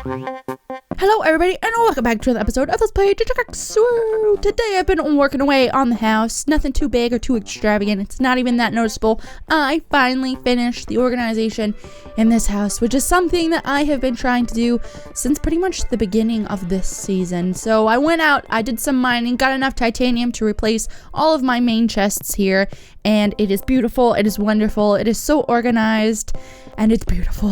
Hello everybody and welcome back to another episode of Let's Play Technica. So today I've been working away on the house. Nothing too big or too extravagant. It's not even that noticeable. I finally finished the organization in this house, which is something that I have been trying to do since pretty much the beginning of this season. So I went out, I did some mining, got enough titanium to replace all of my main chests here, and it is beautiful, it is wonderful, it is so organized, and it's beautiful.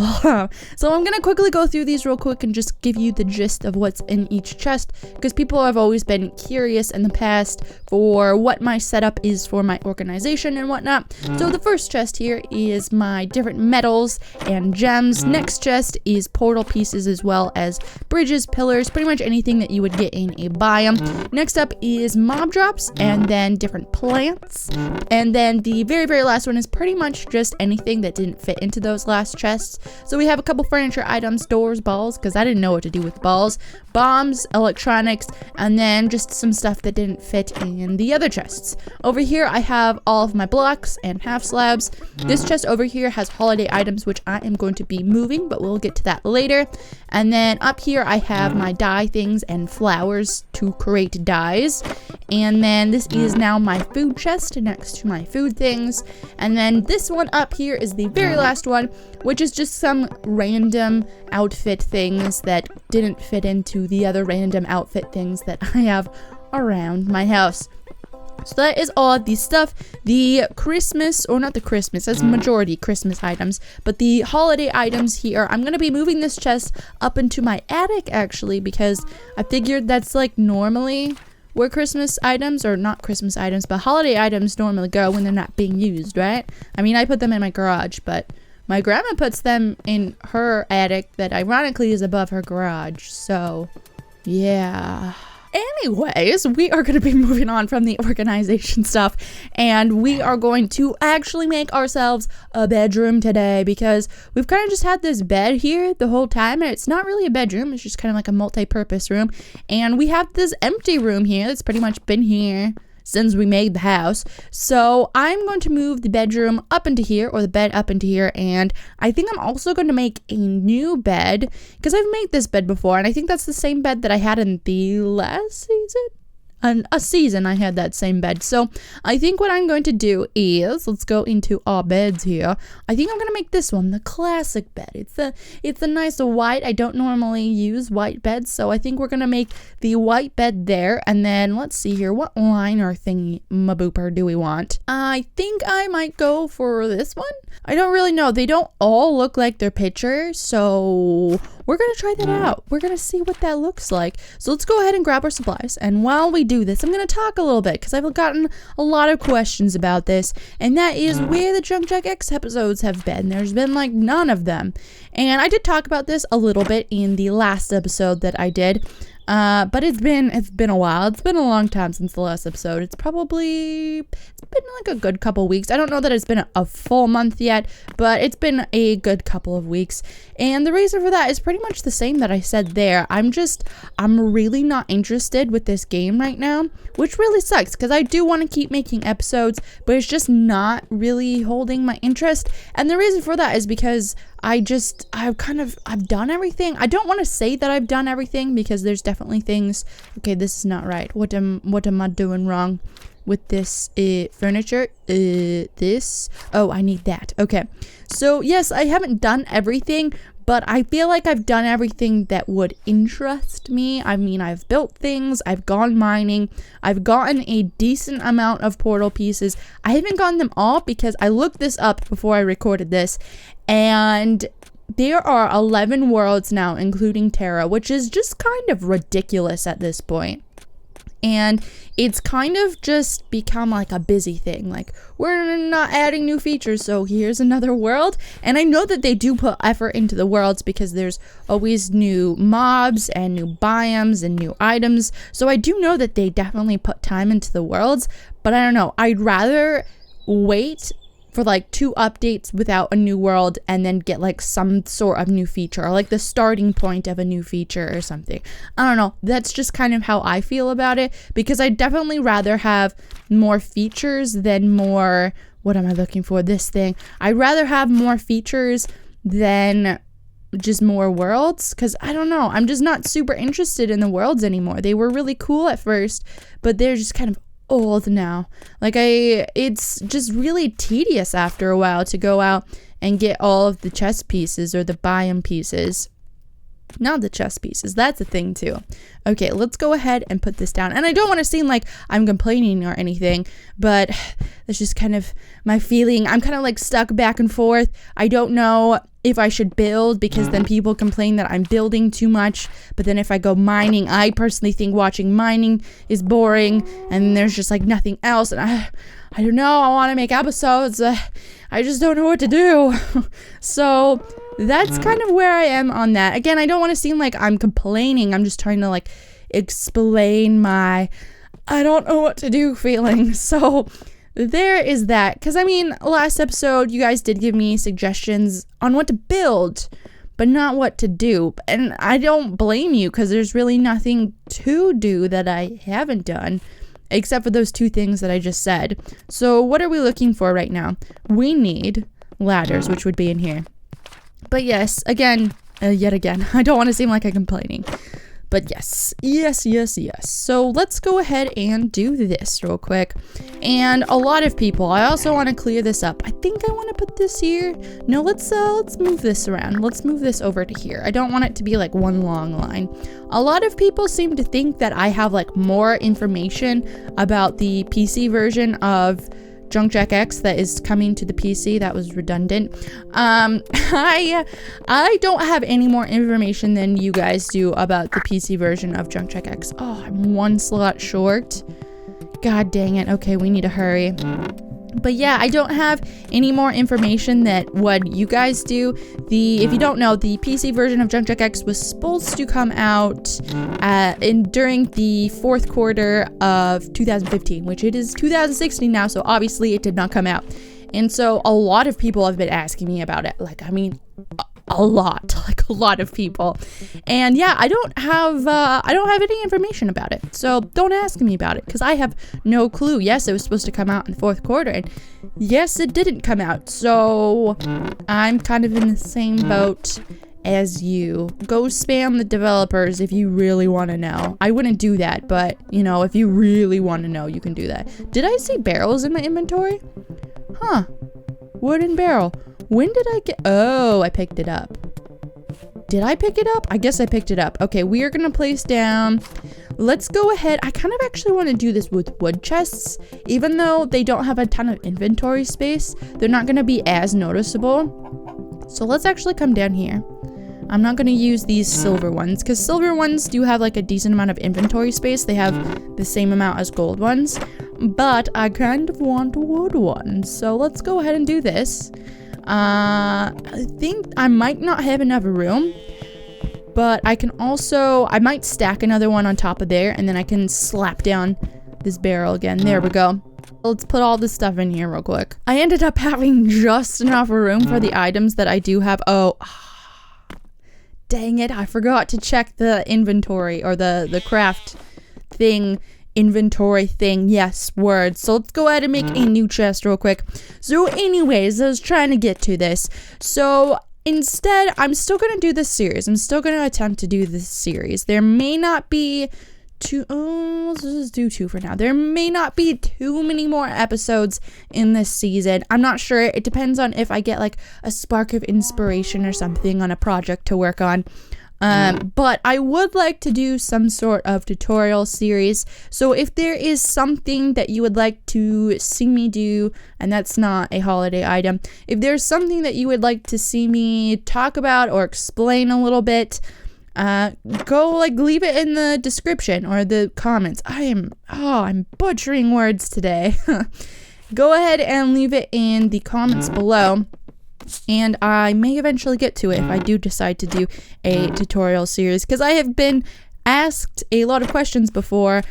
So I'm gonna quickly go through these real quick and just give you the gist of what's in each chest, because people have always been curious in the past for what my setup is for my organization and whatnot. So the first chest here is my different metals and gems. Next chest is portal pieces as well as bridges, pillars, pretty much anything that you would get in a biome. Next up is mob drops and then different plants. And then the very last one is pretty much just anything that didn't fit into those last chests. So we have a couple furniture items, doors, balls, because I didn't know what to do with balls, bombs, electronics, and then just some stuff that didn't fit in the other chests. Over here I have all of my blocks and half slabs. This chest over here has holiday items, which I am going to be moving, but we'll get to that later. And then up here I have my dye things and flowers to create dyes. And then this is now my food chest next to my food things. And then this one up here is the very last one, which is just some random outfit things that didn't fit into the other random outfit things that I have around my house. So that is all of the stuff. The Christmas, or not the Christmas, that's majority Christmas items, but the holiday items here, I'm going to be moving this chest up into my attic actually, because I figured that's like normally where Christmas items, or not Christmas items, but holiday items normally go when they're not being used, right? I mean, I put them in my garage, but my grandma puts them in her attic that ironically is above her garage, so yeah. Anyways, we are going to be moving on from the organization stuff, and we are going to actually make ourselves a bedroom today, because we've kind of just had this bed here the whole time, and it's not really a bedroom, it's just kind of like a multi-purpose room, and we have this empty room here that's pretty much been here since we made the house. So I'm going to move the bedroom up into here, or the bed up into here, and I think I'm also going to make a new bed, because I've made this bed before, and I think that's the same bed that I had in the last season. A season I had that same bed. So I think what I'm going to do is, let's go into our beds here. I think I'm gonna make this one the classic bed. It's a nice white. I don't normally use white beds, so I think we're gonna make the white bed there. And then let's see here, what liner thingy mabooper do we want? I think I might go for this one. I don't really know. They don't all look like their picture, so we're gonna try that out. We're gonna see what that looks like. So let's go ahead and grab our supplies, and while we do this, I'm gonna talk a little bit, because I've gotten a lot of questions about this, and that is where the Junk Jack X episodes have been. There's been like none of them, and I did talk about this a little bit in the last episode that I did. But it's been a while. It's been a long time since the last episode. It's been like a good couple weeks. I don't know that it's been a full month yet, but it's been a good couple of weeks. And the reason for that is pretty much the same that I said there. I'm really not interested with this game right now, which really sucks, because I do want to keep making episodes, but it's just not really holding my interest. And the reason for that is because I've done everything. I don't want to say that I've done everything, because there's definitely things. Okay, this is not right. What am I doing wrong with this furniture? Oh, I need that. Okay, so yes, I haven't done everything, but I feel like I've done everything that would interest me. I mean, I've built things, I've gone mining, I've gotten a decent amount of portal pieces. I haven't gotten them all, because I looked this up before I recorded this, and there are 11 worlds now, including Terra, which is just kind of ridiculous at this point. And it's kind of just become like a busy thing. Like, we're not adding new features, so here's another world. And I know that they do put effort into the worlds, because there's always new mobs and new biomes and new items. So I do know that they definitely put time into the worlds, but I don't know. I'd rather wait for like 2 updates without a new world, and then get like some sort of new feature, or like the starting point of a new feature or something. I don't know. That's just kind of how I feel about it, because I'd definitely rather have more features than more, what am I looking for? This thing. I'd rather have more features than just more worlds, because I don't know, I'm just not super interested in the worlds anymore. They were really cool at first, but they're just kind of old now. Like it's just really tedious after a while to go out and get all of the chess pieces or the biome pieces. Not the chess pieces, that's a thing too. Okay, let's go ahead and put this down. And I don't want to seem like I'm complaining or anything, but that's just kind of my feeling. I'm kind of like stuck back and forth. I don't know if I should build, because then people complain that I'm building too much. But then if I go mining, I personally think watching mining is boring, and there's just like nothing else. And I don't know, I want to make episodes. I just don't know what to do. So that's kind of where I am on that. Again, I don't want to seem like I'm complaining. I'm just trying to like explain my I don't know what to do feeling. So there is that. Because I mean, last episode you guys did give me suggestions on what to build, but not what to do. And I don't blame you, because there's really nothing to do that I haven't done, except for those two things that I just said. So what are we looking for right now? We need ladders, which would be in here. But yes, again, yet again, I don't want to seem like I'm complaining. But yes. So let's go ahead and do this real quick. And a lot of people, I also want to clear this up. I think I want to put this here. No, let's move this around. Let's move this over to here. I don't want it to be like one long line. A lot of people seem to think that I have like more information about the PC version of Junkjack X that is coming to the PC. That was redundant. I don't have any more information than you guys do about the PC version of Junkjack X. Oh, I'm one slot short. God dang it. Okay, we need to hurry. But yeah, I don't have any more information that what you guys do. If you don't know, the PC version of Junkjack X was supposed to come out during the fourth quarter of 2015, which it is 2016 now, so obviously it did not come out. And so a lot of people have been asking me about it. Like, I mean, a lot of people. And yeah, I don't have any information about it. So don't ask me about it, because I have no clue. Yes, it was supposed to come out in the fourth quarter, and yes, it didn't come out. So I'm kind of in the same boat as you. Go spam the developers if you really want to know. I wouldn't do that, but you know, if you really want to know, you can do that. Did I see barrels in my inventory? Huh. Wooden barrel. When did I get... Oh, I picked it up. Did I pick it up? I guess I picked it up. Okay, we are going to place down... Let's go ahead. I kind of actually want to do this with wood chests. Even though they don't have a ton of inventory space, they're not going to be as noticeable. So let's actually come down here. I'm not going to use these silver ones, because silver ones do have like a decent amount of inventory space. They have the same amount as gold ones. But I kind of want wood ones. So let's go ahead and do this. I think I might not have enough room, but I might stack another one on top of there, and then I can slap down this barrel again. There we go. Let's put all this stuff in here real quick. I ended up having just enough room for the items that I do have. Oh, dang it. I forgot to check the inventory, or the craft thing. Inventory thing, yes, words. So let's go ahead and make a new chest real quick. So anyways, I was trying to get to this. So instead, I'm still going to do this series. I'm still going to attempt to do this series. There may not be let's just do 2 for now. There may not be too many more episodes in this season. I'm not sure. It depends on if I get like a spark of inspiration or something on a project to work on. But I would like to do some sort of tutorial series. So if there is something that you would like to see me do, and that's not a holiday item, if there's something that you would like to see me talk about or explain a little bit, go like leave it in the description or the comments. I'm butchering words today. Go ahead and leave it in the comments below. And I may eventually get to it if I do decide to do a tutorial series, because I have been asked a lot of questions before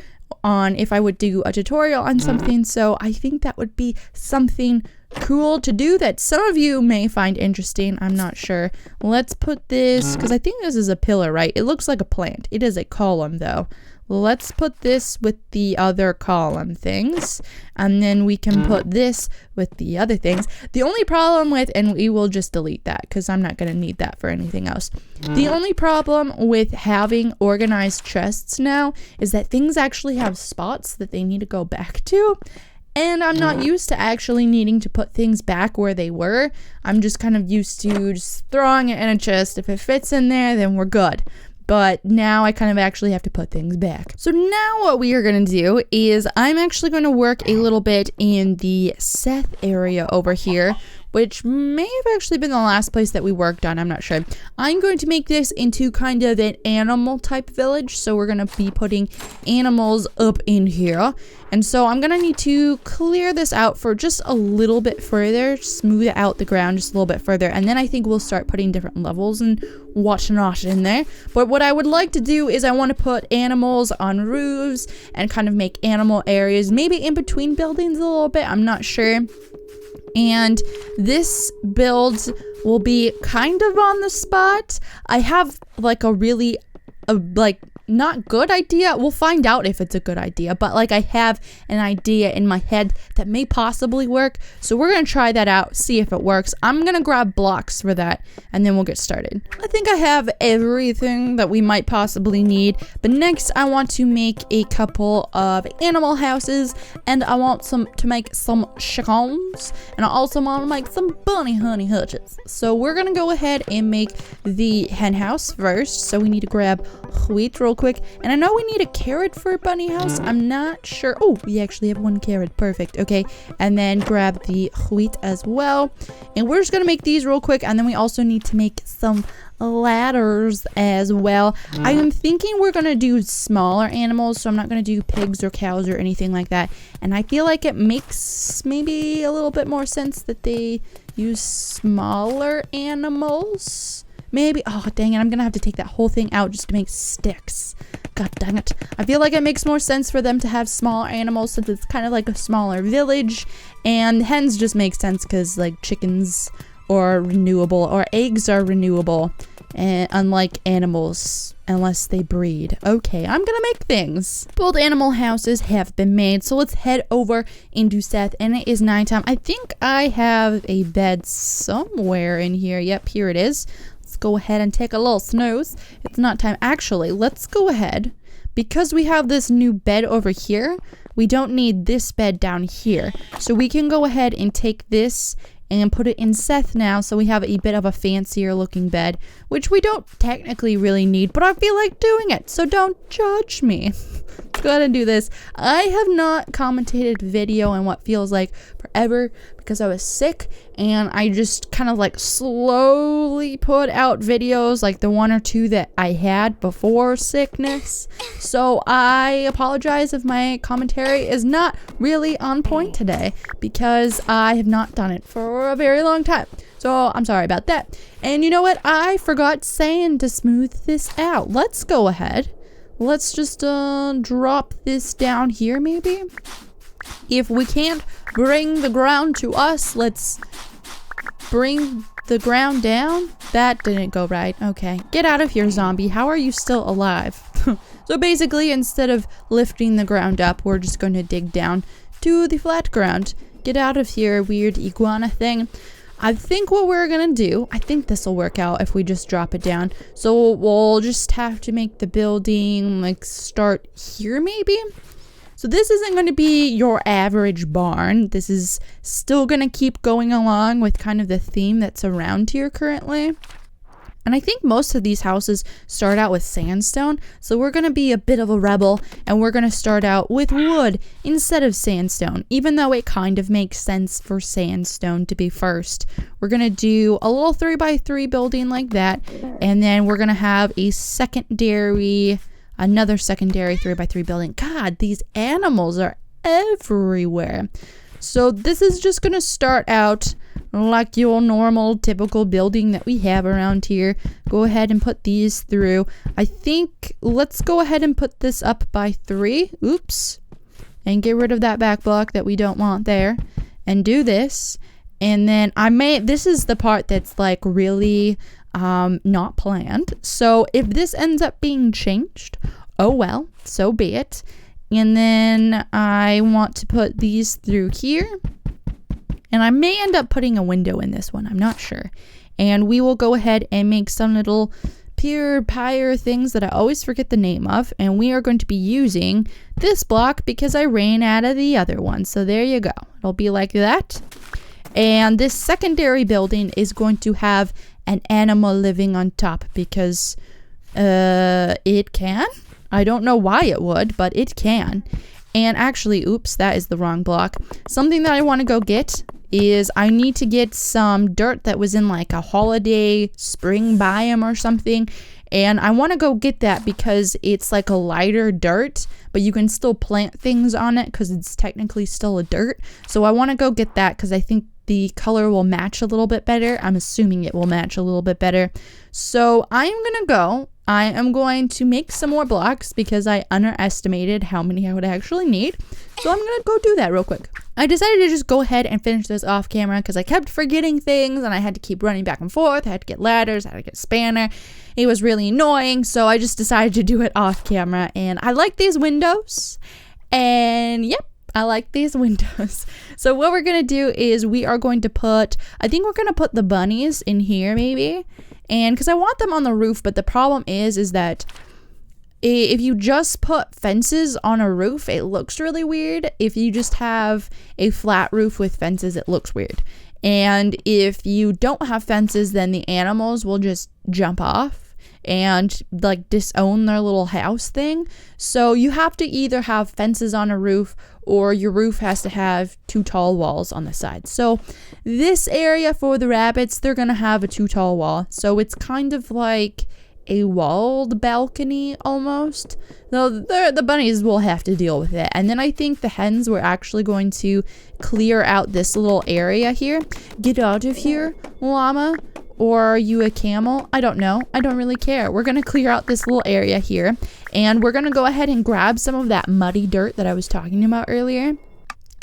on if I would do a tutorial on something, so I think that would be something cool to do that some of you may find interesting. I'm not sure. Let's put this, because I think this is a pillar, right? It looks like a plant. It is a column though. let's put this with the other column things, and then we can put this with the other things. The only problem with, and we will just delete that because I'm not going to need that for anything else. The only problem with having organized chests now is that things actually have spots that they need to go back to. And I'm not used to actually needing to put things back where they were. I'm just kind of used to just throwing it in a chest. If it fits in there, then we're good. But now I kind of actually have to put things back. So now what we are going to do is I'm actually going to work a little bit in the Seth area over here, which may have actually been the last place that we worked on. I'm not sure. I'm going to make this into kind of an animal type village. So we're going to be putting animals up in here. And so I'm going to need to clear this out for just a little bit further, smooth out the ground just a little bit further. And then I think we'll start putting different levels and whatnot in there. But what I would like to do is I want to put animals on roofs and kind of make animal areas, maybe in between buildings a little bit. I'm not sure. And this build will be kind of on the spot. I have like a really not good idea. We'll find out if it's a good idea, but like I have an idea in my head that may possibly work. So we're going to try that out, see if it works. I'm going to grab blocks for that and then we'll get started. I think I have everything that we might possibly need, but next I want to make a couple of animal houses, and I want to make some chickens, and I also want to make some bunny honey hutches. So we're going to go ahead and make the hen house first. So we need to grab wheat real quick, and I know we need a carrot for a bunny house. I'm not sure. Oh, we actually have one carrot. Perfect. Okay, and then grab the wheat as well, and we're just gonna make these real quick, and then we also need to make some ladders as well. I am thinking we're gonna do smaller animals, so I'm not gonna do pigs or cows or anything like that, and I feel like it makes maybe a little bit more sense that they use smaller animals. Maybe, oh dang it, I'm gonna have to take that whole thing out just to make sticks. God dang it. I feel like it makes more sense for them to have smaller animals since it's kind of like a smaller village, and hens just make sense because like chickens are renewable, or eggs are renewable, and unlike animals, unless they breed. Okay, I'm gonna make things. Both animal houses have been made, so let's head over into Seth, and it is nighttime. I think I have a bed somewhere in here. Yep, here it is. Let's go ahead and take a little snooze. It's not time. Actually, let's go ahead. Because we have this new bed over here, we don't need this bed down here. So we can go ahead and take this and put it in Seth now, so we have a bit of a fancier looking bed, which we don't technically really need, but I feel like doing it, so don't judge me. Let's go ahead and do this. I have not commentated video in what feels like forever because I was sick, and I just kind of like slowly put out videos, like the one or two that I had before sickness. So I apologize if my commentary is not really on point today, because I have not done it for a very long time. So I'm sorry about that. And you know what? I forgot saying to smooth this out. Let's go ahead. Let's just drop this down here maybe. If we can't bring the ground to us, let's bring the ground down. That didn't go right. Okay. Get out of here, zombie. How are you still alive? So basically, instead of lifting the ground up, we're just going to dig down to the flat ground. Get out of here, weird iguana thing. I think what we're gonna do, I think this will work out if we just drop it down. So we'll just have to make the building like start here maybe. So this isn't going to be your average barn. This is still going to keep going along with kind of the theme that's around here currently. And I think most of these houses start out with sandstone. So we're going to be a bit of a rebel, and we're going to start out with wood instead of sandstone, even though it kind of makes sense for sandstone to be first. We're going to do a little 3x3 building like that, and then we're going to have another secondary 3x3 building. God, these animals are everywhere. So this is just going to start out like your normal typical building that we have around here. Go ahead and put these through. I think let's go ahead and put this up by 3. Oops. And get rid of that back block that we don't want there. And do this. And then this is the part that's like really not planned. So if this ends up being changed, oh well, so be it. And then I want to put these through here. And I may end up putting a window in this one, I'm not sure. And we will go ahead and make some little pyre things that I always forget the name of. And we are going to be using this block because I ran out of the other one. So there you go. It'll be like that. And this secondary building is going to have an animal living on top because it can. I don't know why it would, but it can. And actually, oops, that is the wrong block. Something that I want to go get is I need to get some dirt that was in like a holiday spring biome or something. And I want to go get that because it's like a lighter dirt, but you can still plant things on it because it's technically still a dirt. So I want to go get that because I think the color will match a little bit better. I'm assuming it will match a little bit better. So I am going to make some more blocks because I underestimated how many I would actually need. So I'm going to go do that real quick. I decided to just go ahead and finish this off camera because I kept forgetting things and I had to keep running back and forth. I had to get ladders, I had to get a spanner. It was really annoying, so I just decided to do it off camera. And I like these windows. And yep, I like these windows. So what we're going to do is we are going to put, I think we're going to put the bunnies in here maybe. And because I want them on the roof, but the problem is that if you just put fences on a roof, it looks really weird. If you just have a flat roof with fences, it looks weird. And if you don't have fences, then the animals will just jump off and like disown their little house thing. So you have to either have fences on a roof or your roof has to have 2 tall walls on the side. So this area for the rabbits, they're gonna have a 2 tall wall. So it's kind of like a walled balcony almost. Though the bunnies will have to deal with it. And then I think the hens were actually going to clear out this little area here. Get out of here, llama. Or are you a camel? I don't know. I don't really care. We're going to clear out this little area here. And we're going to go ahead and grab some of that muddy dirt that I was talking about earlier.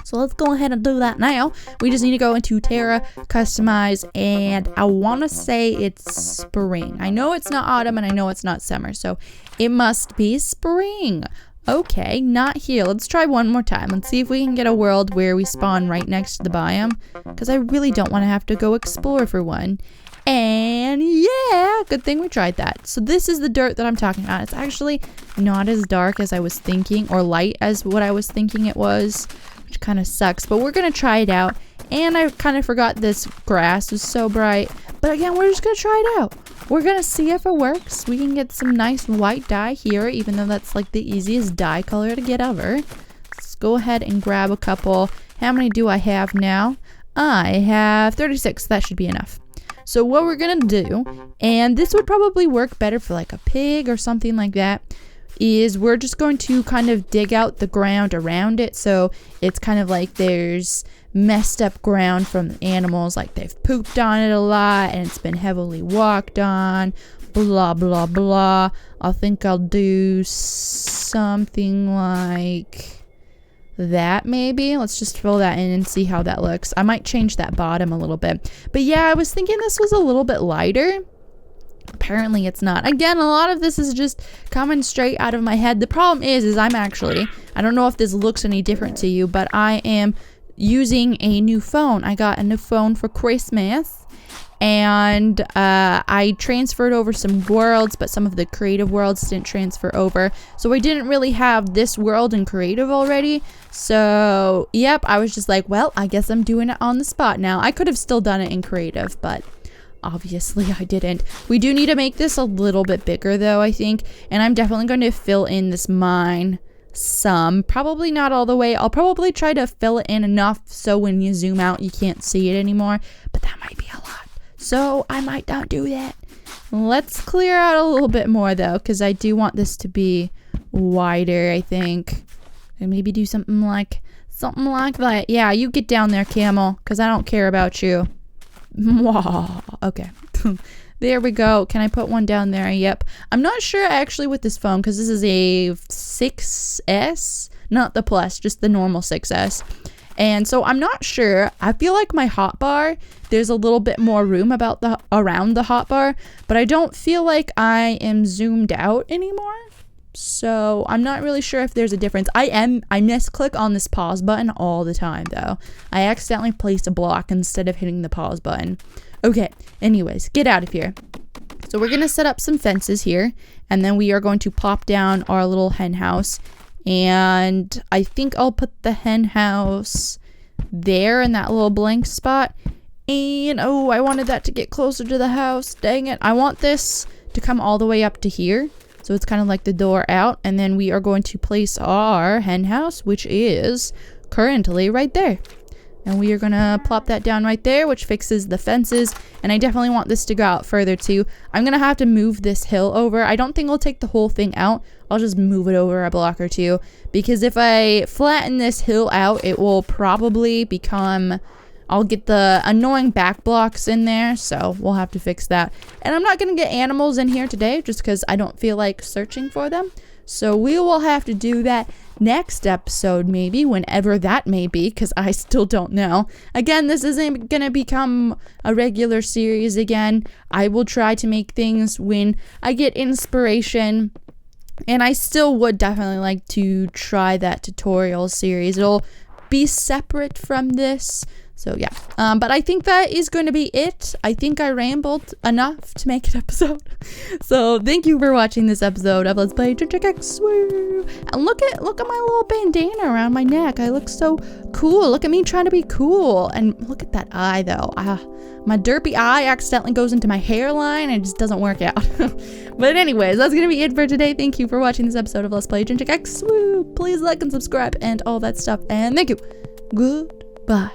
So let's go ahead and do that now. We just need to go into Terra, customize, and I want to say it's spring. I know it's not autumn and I know it's not summer. So it must be spring. Okay, not here. Let's try one more time. Let's see if we can get a world where we spawn right next to the biome. Because I really don't want to have to go explore for one. And yeah, good thing we tried that. So this is the dirt that I'm talking about. It's actually not as dark as I was thinking or light as what I was thinking it was, which kind of sucks. But we're going to try it out. And I kind of forgot this grass was so bright. But again, we're just going to try it out. We're going to see if it works. We can get some nice white dye here, even though that's like the easiest dye color to get ever. Let's go ahead and grab a couple. How many do I have now? I have 36. That should be enough. So what we're gonna do, and this would probably work better for like a pig or something like that, is we're just going to kind of dig out the ground around it. So it's kind of like there's messed up ground from the animals, like they've pooped on it a lot and it's been heavily walked on, blah, blah, blah. I think I'll do something like that maybe. Let's just fill that in and see how that looks. I might change that bottom a little bit. But yeah, I was thinking this was a little bit lighter. Apparently it's not. Again, a lot of this is just coming straight out of my head. The problem is I'm actually, I don't know if this looks any different to you, but I am using a new phone. I got a new phone for Christmas. And I transferred over some worlds, but some of the creative worlds didn't transfer over. So I didn't really have this world in creative already. So, yep, I was just like, well, I guess I'm doing it on the spot now. I could have still done it in creative, but obviously I didn't. We do need to make this a little bit bigger though, I think. And I'm definitely going to fill in this mine some. Probably not all the way. I'll probably try to fill it in enough so when you zoom out you can't see it anymore. But that might be a lot. So I might not do that. Let's clear out a little bit more though, because I do want this to be wider, I think. And maybe do something like that. Yeah, you get down there, camel, because I don't care about you. Okay. There we go. Can I put one down there? Yep. I'm not sure actually with this phone, because this is a 6S, not the Plus, just the normal 6S. And so I'm not sure. I feel like my hotbar, there's a little bit more room around the hotbar, but I don't feel like I am zoomed out anymore. So I'm not really sure if there's a difference. I misclick on this pause button all the time though. I accidentally placed a block instead of hitting the pause button. Okay, anyways, get out of here. So we're gonna set up some fences here, and then we are going to pop down our little hen house. And I think I'll put the hen house there in that little blank spot. And oh, I wanted that to get closer to the house. Dang it. I want this to come all the way up to here. So it's kind of like the door out. And then we are going to place our hen house, which is currently right there. And we are going to plop that down right there, which fixes the fences. And I definitely want this to go out further too. I'm going to have to move this hill over. I don't think I'll take the whole thing out. I'll just move it over a block or two. Because if I flatten this hill out, it will probably become... I'll get the annoying back blocks in there. So we'll have to fix that. And I'm not going to get animals in here today just because I don't feel like searching for them. So we will have to do that next episode, maybe, whenever that may be, because I still don't know. Again, this isn't going to become a regular series again. I will try to make things when I get inspiration, and I still would definitely like to try that tutorial series. It'll be separate from this. So yeah, but I think that is going to be it. I think I rambled enough to make an episode. So thank you for watching this episode of Let's Play Technica AT2020. And look at my little bandana around my neck. I look so cool. Look at me trying to be cool. And look at that eye though. My derpy eye accidentally goes into my hairline and it just doesn't work out. But anyways, that's gonna be it for today. Thank you for watching this episode of Let's Play Technica AT2020. Please like and subscribe and all that stuff. And thank you. Goodbye.